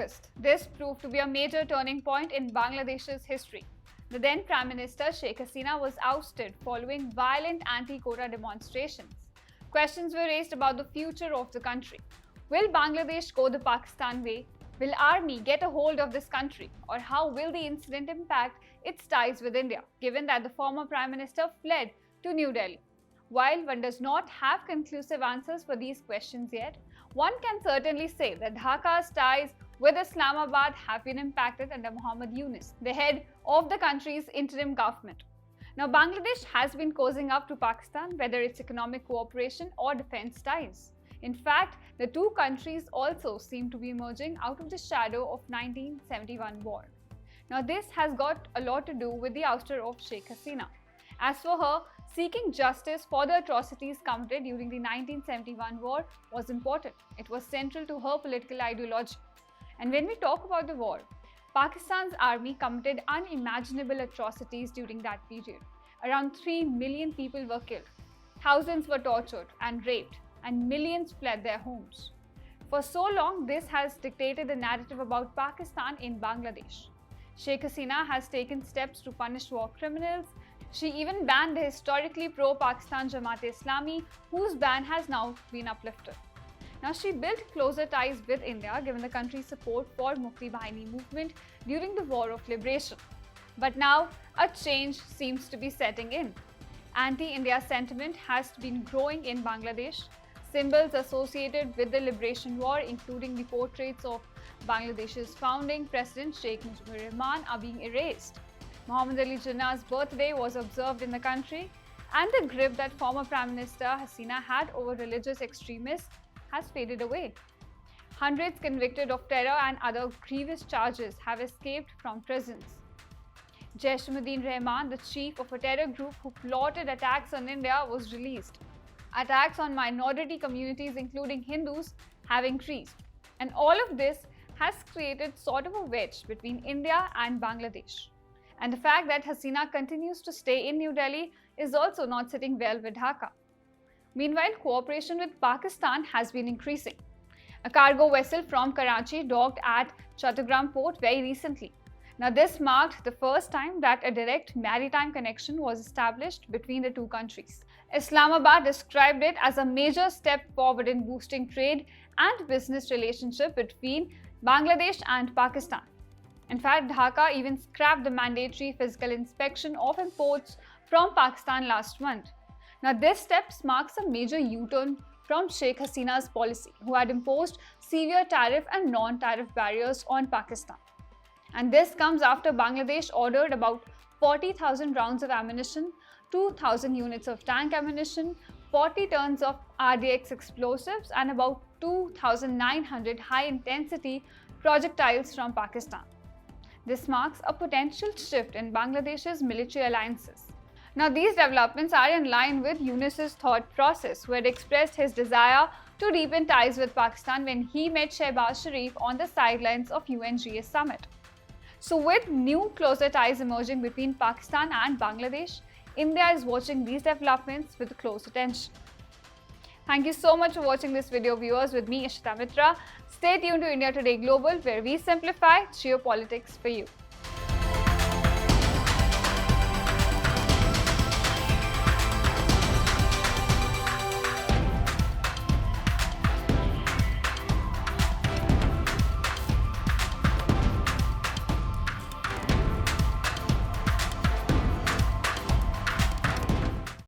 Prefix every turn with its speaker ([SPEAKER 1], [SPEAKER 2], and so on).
[SPEAKER 1] August, this proved to be a major turning point in Bangladesh's history. The then Prime Minister Sheikh Hasina was ousted following violent anti-quota demonstrations. Questions were raised about the future of the country. Will Bangladesh go the Pakistan way? Will army get a hold of this country? Or how will the incident impact its ties with India, given that the former Prime Minister fled to New Delhi? While one does not have conclusive answers for these questions yet, one can certainly say that Dhaka's ties with Islamabad have been impacted under Mohammad Yunus, the head of the country's interim government. Now, Bangladesh has been cozying up to Pakistan, whether it's economic cooperation or defense ties. In fact, the two countries also seem to be emerging out of the shadow of 1971 war. Now, this has got a lot to do with the ouster of Sheikh Hasina. As for her, seeking justice for the atrocities committed during the 1971 war was important. It was central to her political ideology. And when we talk about the war, Pakistan's army committed unimaginable atrocities during that period. Around 3 million people were killed, thousands were tortured and raped, and millions fled their homes. For so long, this has dictated the narrative about Pakistan in Bangladesh. Sheikh Hasina has taken steps to punish war criminals. She even banned the historically pro-Pakistan Jamaat-e-Islami, whose ban has now been uplifted. Now, she built closer ties with India given the country's support for Mukti Bahini movement during the War of Liberation. But now, a change seems to be setting in. Anti-India sentiment has been growing in Bangladesh. Symbols associated with the Liberation War, including the portraits of Bangladesh's founding President Sheikh Mujibur Rahman, are being erased. Muhammad Ali Jinnah's birthday was observed in the country, and the grip that former Prime Minister Hasina had over religious extremists has faded away. Hundreds convicted of terror and other grievous charges have escaped from prisons. Jaish-e-Mohammed Rahman, the chief of a terror group who plotted attacks on India, was released. Attacks on minority communities, including Hindus, have increased. And all of this has created sort of a wedge between India and Bangladesh. And the fact that Hasina continues to stay in New Delhi is also not sitting well with Dhaka. Meanwhile, cooperation with Pakistan has been increasing. A cargo vessel from Karachi docked at Chattogram Port very recently. Now, this marked the first time that a direct maritime connection was established between the two countries. Islamabad described it as a major step forward in boosting trade and business relationship between Bangladesh and Pakistan. In fact, Dhaka even scrapped the mandatory physical inspection of imports from Pakistan last month. Now, this step marks a major U-turn from Sheikh Hasina's policy, who had imposed severe tariff and non-tariff barriers on Pakistan. And this comes after Bangladesh ordered about 40,000 rounds of ammunition, 2,000 units of tank ammunition, 40 tons of RDX explosives, and about 2,900 high-intensity projectiles from Pakistan. This marks a potential shift in Bangladesh's military alliances. Now, these developments are in line with Yunus's thought process, who had expressed his desire to deepen ties with Pakistan when he met Shehbaz Sharif on the sidelines of UNGA summit. So, with new closer ties emerging between Pakistan and Bangladesh, India is watching these developments with close attention. Thank you so much for watching this video, viewers. With me, Ishita Mitra. Stay tuned to India Today Global, where we simplify geopolitics for you.